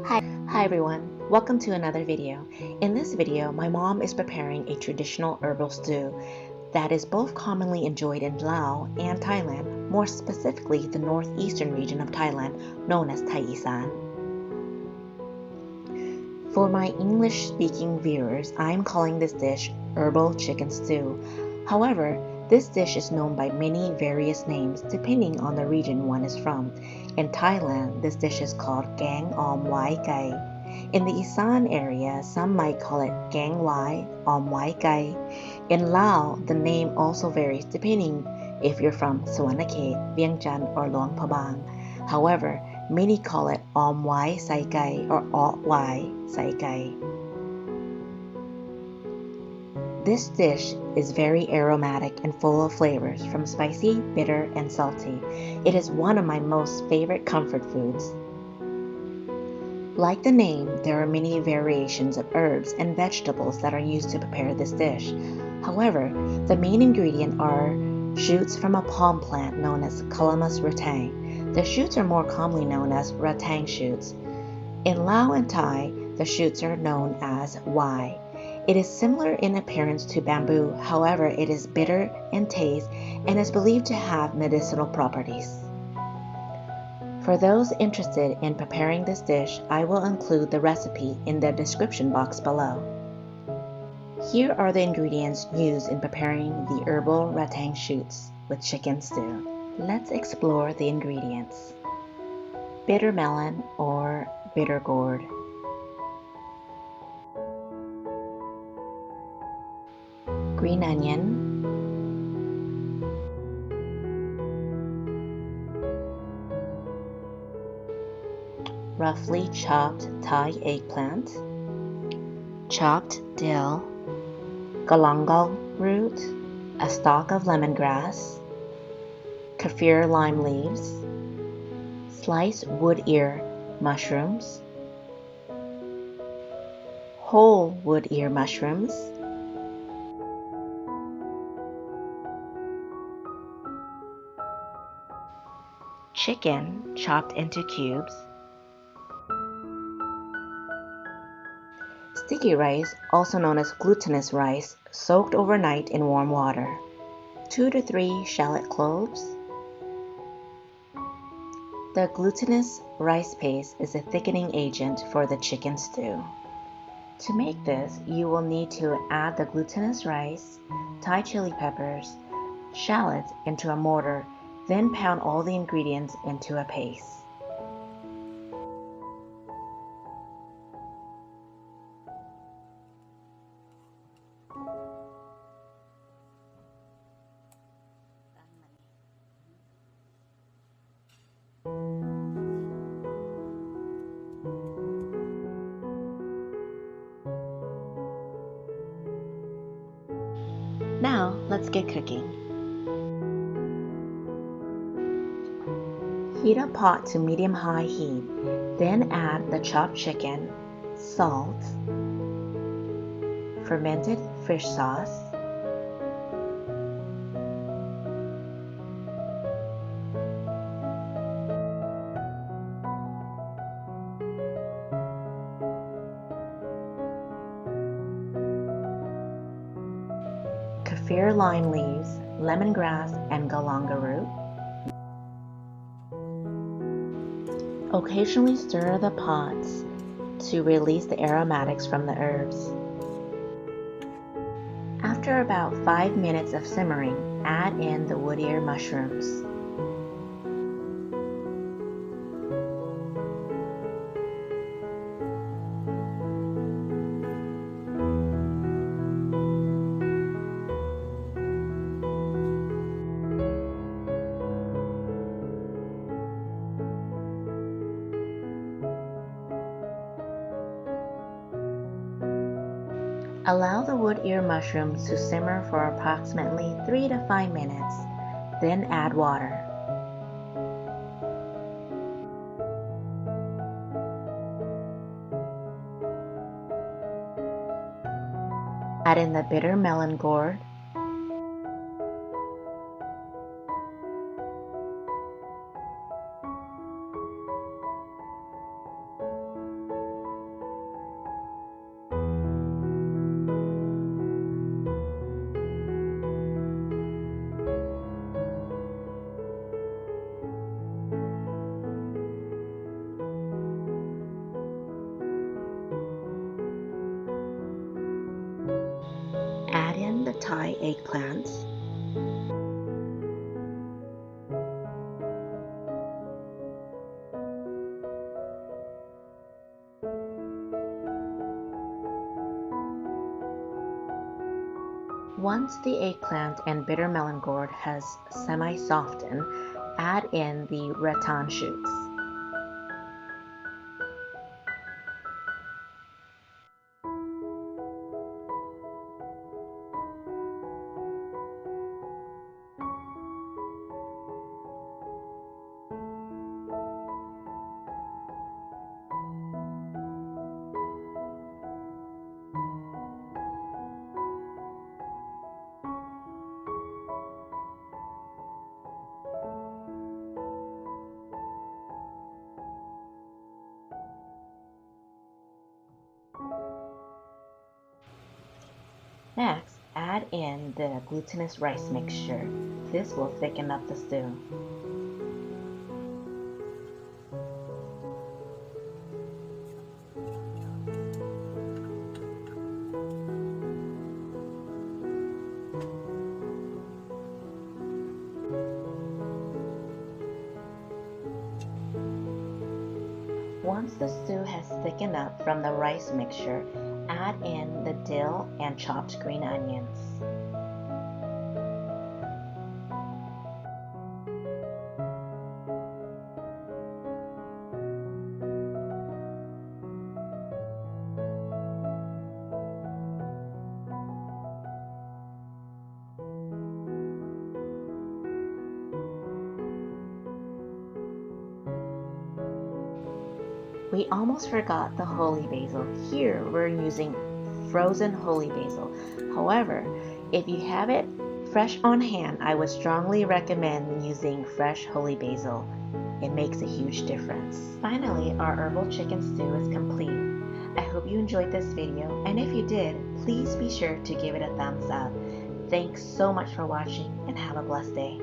Hi everyone, welcome to another video. In this video, my mom is preparing a traditional herbal stew that is both commonly enjoyed in Laos and Thailand, more specifically the northeastern region of Thailand known as Thai Isan. For my English-speaking viewers, I'm calling this dish herbal chicken stew. However, this dish is known by many various names depending on the region one is from. In Thailand, this dish is called Kang Om Hwai Kai. In the Isan area, some might call it Kang Hwai, Om Hwai Kai. In Laos, the name also varies depending if you're from Suvarnakhet, Vientiane, or Luang Prabang. However, many call it Om Hwai Sai Kai or Ot Hwai Sai Kai. This dish is very aromatic and full of flavors from spicy, bitter, and salty. It is one of my most favorite comfort foods. Like the name, there are many variations of herbs and vegetables that are used to prepare this dish. However, the main ingredient are shoots from a palm plant known as Calamus rattan. The shoots are more commonly known as Rattan shoots. In Lao and Thai, the shoots are known as Hwai. It is similar in appearance to bamboo, however it is bitter in taste and is believed to have medicinal properties. For those interested in preparing this dish, I will include the recipe in the description box below. Here are the ingredients used in preparing the herbal rattan shoots with chicken stew. Let's explore the ingredients. Bitter melon or bitter gourd. Green onion, roughly chopped Thai eggplant, chopped dill, galangal root, a stalk of lemongrass, kaffir lime leaves, sliced wood ear mushrooms, whole wood ear mushrooms, chicken chopped into cubes, sticky rice, also known as glutinous rice, soaked overnight in warm water, 2 to 3 shallot cloves. The glutinous rice paste is a thickening agent for the chicken stew. To make this, you will need to add the glutinous rice, Thai chili peppers, shallots into a mortar, then pound all the ingredients into a paste. Now, let's get cooking. Heat a pot to medium-high heat, then add the chopped chicken, salt, fermented fish sauce, kaffir lime leaves, lemongrass, and galangal root. Occasionally stir the pots to release the aromatics from the herbs. After about 5 minutes of simmering, add in the wood ear mushrooms. Allow the wood ear mushrooms to simmer for approximately 3 to 5 minutes, then add water. Add in the bitter melon gourd, Thai eggplant. Once the eggplant and bitter melon gourd has semi-softened, add in the rattan shoots. Next, add in the glutinous rice mixture. This will thicken up the stew. Once the stew has thickened up from the rice mixture, add in the dill and chopped green onions. We almost forgot the holy basil. Here we're using frozen holy basil. However, if you have it fresh on hand, I would strongly recommend using fresh holy basil. It makes a huge difference. Finally, our herbal chicken stew is complete. I hope you enjoyed this video, and if you did, please be sure to give it a thumbs up. Thanks so much for watching, and have a blessed day.